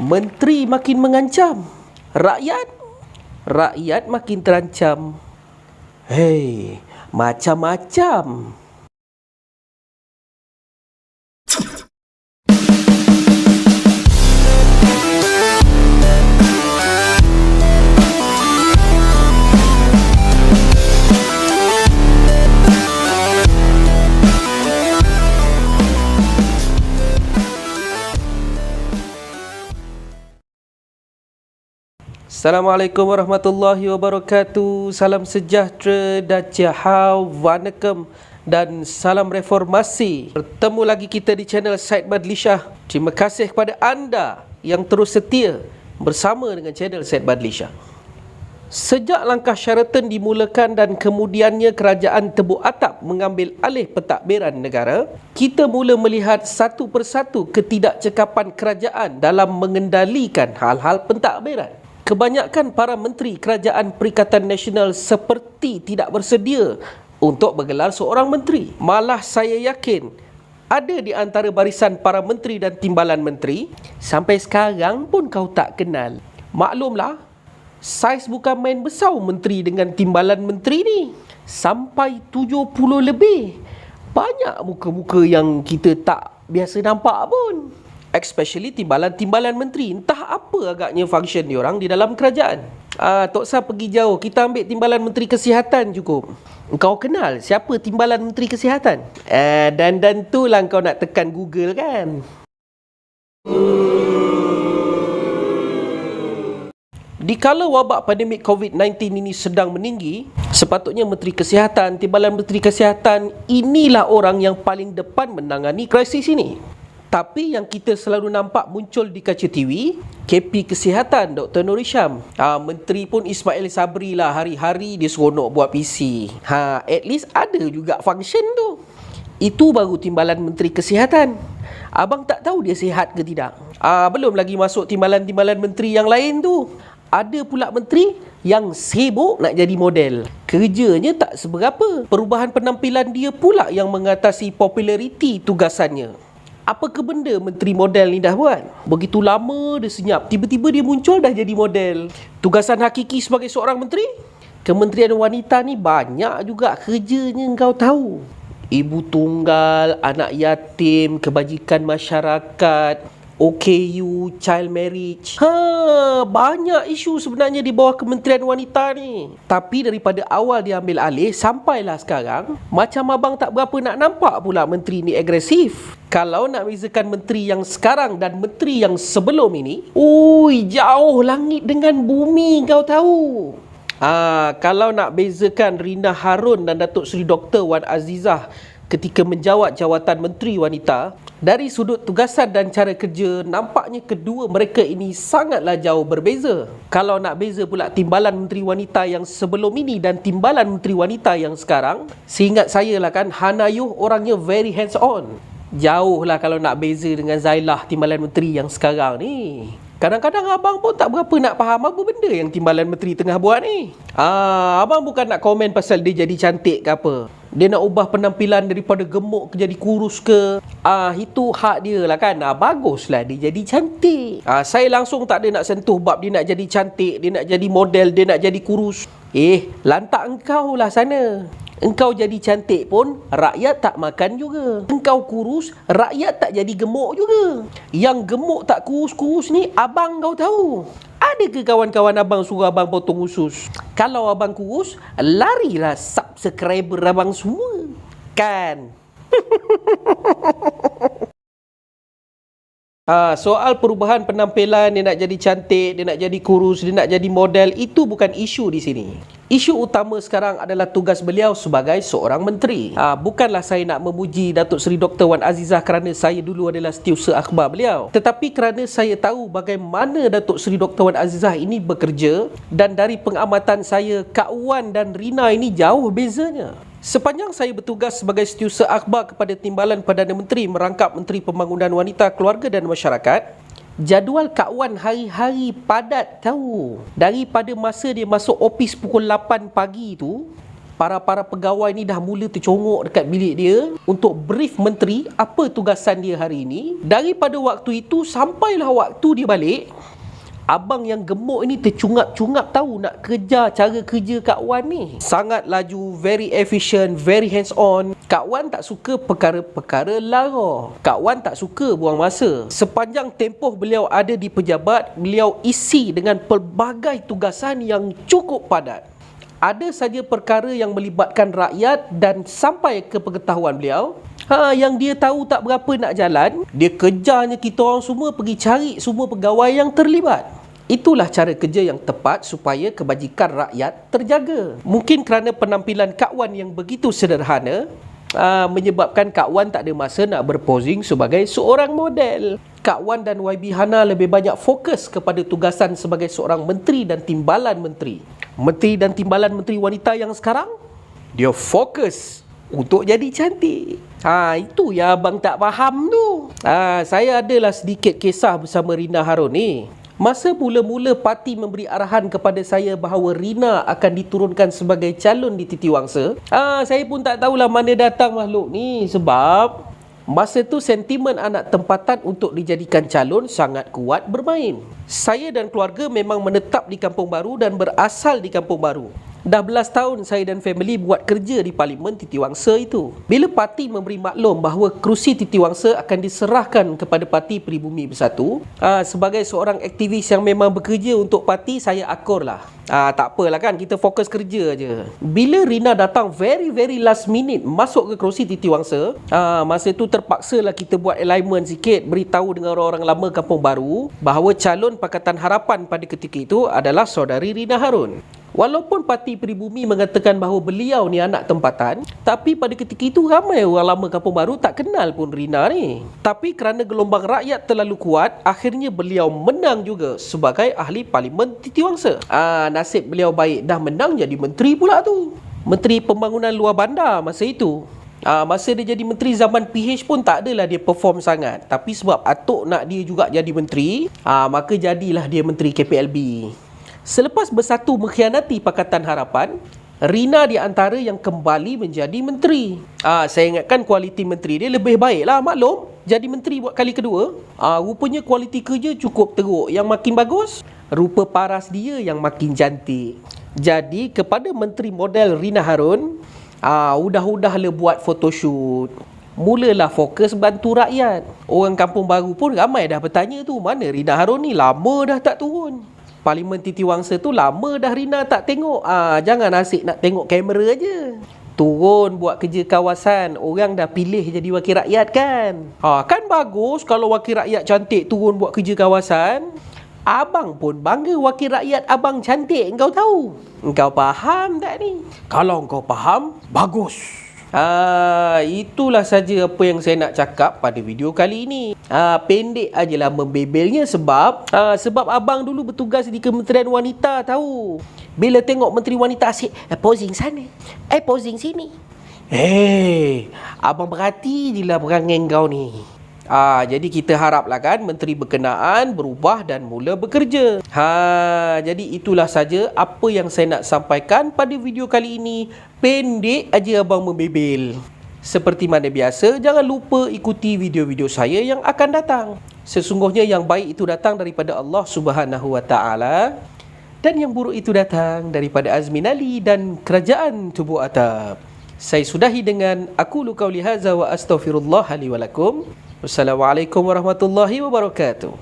Menteri makin mengancam, rakyat makin terancam. Hei, macam-macam. Assalamualaikum warahmatullahi wabarakatuh. Salam sejahtera, dajahau, vanakkam dan salam reformasi. Bertemu lagi kita di channel Said Badlishah. Terima kasih kepada anda yang terus setia bersama dengan channel Said Badlishah. Sejak langkah Sheraton dimulakan dan kemudiannya kerajaan Tebuk Atap mengambil alih pentadbiran negara, kita mula melihat satu persatu ketidakcekapan kerajaan dalam mengendalikan hal-hal pentadbiran. Kebanyakan para menteri Kerajaan Perikatan Nasional seperti tidak bersedia untuk bergelar seorang menteri. Malah saya yakin ada di antara barisan para menteri dan timbalan menteri sampai sekarang pun kau tak kenal. Maklumlah, saiz bukan main besar menteri dengan timbalan menteri ni. Sampai 70 lebih. Banyak muka-muka yang kita tak biasa nampak pun. Especially timbalan-timbalan menteri. Entah apa agaknya function diorang di dalam kerajaan. Tak usah pergi jauh. Kita ambil timbalan menteri kesihatan cukup. Kau kenal siapa timbalan menteri kesihatan? Dan itulah kau nak tekan Google kan? Dikala wabak pandemik COVID-19 ini sedang meninggi, sepatutnya Menteri Kesihatan, timbalan Menteri Kesihatan, inilah orang yang paling depan menangani krisis ini. Tapi yang kita selalu nampak muncul di kaca TV, KP Kesihatan Dr. Nur Hisham. Menteri pun Ismail Sabri lah, hari-hari dia seronok buat PC. At least ada juga function tu. Itu baru timbalan Menteri Kesihatan. Abang tak tahu dia sihat ke tidak. Belum lagi masuk timbalan-timbalan menteri yang lain tu. Ada pula menteri yang sibuk nak jadi model. Kerjanya tak seberapa. Perubahan penampilan dia pula yang mengatasi populariti tugasannya. Apa ke benda menteri model ni dah buat? Begitu lama dia senyap, tiba-tiba dia muncul dah jadi model. Tugasan hakiki sebagai seorang menteri? Kementerian Wanita ni banyak juga kerjanya kau tahu. Ibu tunggal, anak yatim, kebajikan masyarakat, OKU, child marriage. Banyak isu sebenarnya di bawah Kementerian Wanita ni. Tapi daripada awal dia ambil alih sampailah sekarang, macam abang tak berapa nak nampak pula menteri ni agresif. Kalau nak bezakan menteri yang sekarang dan menteri yang sebelum ini, jauh langit dengan bumi kau tahu. Kalau nak bezakan Rina Harun dan Datuk Seri Dr. Wan Azizah ketika menjawat jawatan Menteri Wanita, dari sudut tugasan dan cara kerja, nampaknya kedua mereka ini sangatlah jauh berbeza. Kalau nak beza pula timbalan Menteri Wanita yang sebelum ini dan timbalan Menteri Wanita yang sekarang, seingat saya lah kan, Hana Yuh orangnya very hands on. Jauh lah kalau nak beza dengan Zailah, timbalan menteri yang sekarang ni. Kadang-kadang abang pun tak berapa nak faham apa benda yang timbalan menteri tengah buat ni. Abang bukan nak komen pasal dia jadi cantik ke apa. Dia nak ubah penampilan daripada gemuk ke jadi kurus ke. Itu hak dia lah kan. Baguslah dia jadi cantik. Saya langsung tak ada nak sentuh bab dia nak jadi cantik, dia nak jadi model, dia nak jadi kurus. Lantak engkau lah sana. Engkau jadi cantik pun rakyat tak makan juga. Engkau kurus, rakyat tak jadi gemuk juga. Yang gemuk tak kurus-kurus ni abang kau tahu. Ada ke kawan-kawan abang suruh abang potong usus? Kalau abang kurus, larilah subscriber abang semua. Kan? Soal perubahan penampilan, dia nak jadi cantik, dia nak jadi kurus, dia nak jadi model, itu bukan isu di sini. Isu utama sekarang adalah tugas beliau sebagai seorang menteri. Bukanlah saya nak memuji Datuk Seri Dr. Wan Azizah kerana saya dulu adalah setiausaha akhbar beliau, tetapi kerana saya tahu bagaimana Datuk Seri Dr. Wan Azizah ini bekerja, dan dari pengamatan saya, Kak Wan dan Rina ini jauh bezanya. Sepanjang saya bertugas sebagai setiausaha akhbar kepada Timbalan Perdana Menteri merangkap Menteri Pembangunan Wanita, Keluarga dan Masyarakat, jadual Kak Wan hari-hari padat tahu. Daripada masa dia masuk ofis pukul 8 pagi tu, Para pegawai ni dah mula tercongok dekat bilik dia untuk brief menteri apa tugasan dia hari ini. Daripada waktu itu sampailah waktu dia balik, abang yang gemuk ini tercungap-cungap tahu nak kejar cara kerja Kak Wan ni. Sangat laju, very efficient, very hands on. Kak Wan tak suka perkara-perkara lara. Kak Wan tak suka buang masa. Sepanjang tempoh beliau ada di pejabat, beliau isi dengan pelbagai tugasan yang cukup padat. Ada saja perkara yang melibatkan rakyat dan sampai ke pengetahuan beliau. Yang dia tahu tak berapa nak jalan, dia kejarnya kita orang semua pergi cari semua pegawai yang terlibat. Itulah cara kerja yang tepat supaya kebajikan rakyat terjaga. Mungkin kerana penampilan Kak Wan yang begitu sederhana, menyebabkan Kak Wan tak ada masa nak berposing sebagai seorang model. Kak Wan dan YB Hana lebih banyak fokus kepada tugasan sebagai seorang menteri dan timbalan menteri. Menteri dan timbalan menteri wanita yang sekarang, dia fokus untuk jadi cantik. Itu yang abang tak faham tu. Saya adalah sedikit kisah bersama Rina Harun ni. Masa mula-mula parti memberi arahan kepada saya bahawa Rina akan diturunkan sebagai calon di Titiwangsa, saya pun tak tahulah mana datang makhluk ni. Sebab masa tu sentimen anak tempatan untuk dijadikan calon sangat kuat bermain. Saya dan keluarga memang menetap di Kampung Baru dan berasal di Kampung Baru. Dah belas tahun saya dan family buat kerja di Parlimen Titiwangsa itu. Bila parti memberi maklum bahawa kerusi Titiwangsa akan diserahkan kepada Parti Peribumi Bersatu, sebagai seorang aktivis yang memang bekerja untuk parti, saya akurlah. Tak apalah kan, kita fokus kerja je. Bila Rina datang very last minute masuk ke kerusi Titiwangsa, masa tu terpaksalah kita buat alignment sikit, beritahu dengan orang-orang lama Kampung Baru bahawa calon Pakatan Harapan pada ketika itu adalah saudari Rina Harun. Walaupun Parti Peribumi mengatakan bahawa beliau ni anak tempatan, tapi pada ketika itu ramai orang lama Kampung Baru tak kenal pun Rina ni. Tapi kerana gelombang rakyat terlalu kuat, akhirnya beliau menang juga sebagai ahli Parlimen Titiwangsa. Nasib beliau baik, dah menang jadi menteri pula tu. Menteri Pembangunan Luar Bandar masa itu. Masa dia jadi menteri zaman PH pun tak adalah dia perform sangat. Tapi sebab atuk nak dia juga jadi menteri, maka jadilah dia menteri KPLB. Selepas bersatu mengkhianati Pakatan Harapan, Rina di antara yang kembali menjadi menteri. Saya ingatkan kualiti menteri dia lebih baik lah, maklum. Jadi menteri buat kali kedua. Rupanya kualiti kerja cukup teruk. Yang makin bagus, rupa paras dia yang makin cantik. Jadi kepada menteri model Rina Harun, udah-udahlah buat photoshoot. Mulalah fokus bantu rakyat. Orang Kampung Baru pun ramai dah bertanya tu, mana Rina Harun ni, lama dah tak turun. Parlimen Titiwangsa tu lama dah Rina tak tengok. Jangan asyik nak tengok kamera je. Turun buat kerja kawasan. Orang dah pilih jadi wakil rakyat kan. Kan bagus kalau wakil rakyat cantik turun buat kerja kawasan. Abang pun bangga wakil rakyat abang cantik. Engkau tahu? Engkau faham tak ni? Kalau engkau faham, bagus. Itulah saja apa yang saya nak cakap pada video kali ini. Pendek ajalah membebelnya sebab abang dulu bertugas di Kementerian Wanita tahu. Bila tengok Menteri Wanita asyik posing sana, posing sini. Abang perhati je lah perangai kau ni. Jadi kita haraplah kan menteri berkenaan berubah dan mula bekerja. Jadi itulah saja apa yang saya nak sampaikan pada video kali ini. Pendek aja abang membebel. Seperti mana biasa, jangan lupa ikuti video-video saya yang akan datang. Sesungguhnya yang baik itu datang daripada Allah Subhanahu Wa Taala dan yang buruk itu datang daripada Azmin Ali dan kerajaan tubuh atap. Saya sudahi dengan aqulu qauli hadza wa astaghfirullah li wa lakum. Wassalamualaikum warahmatullahi wabarakatuh.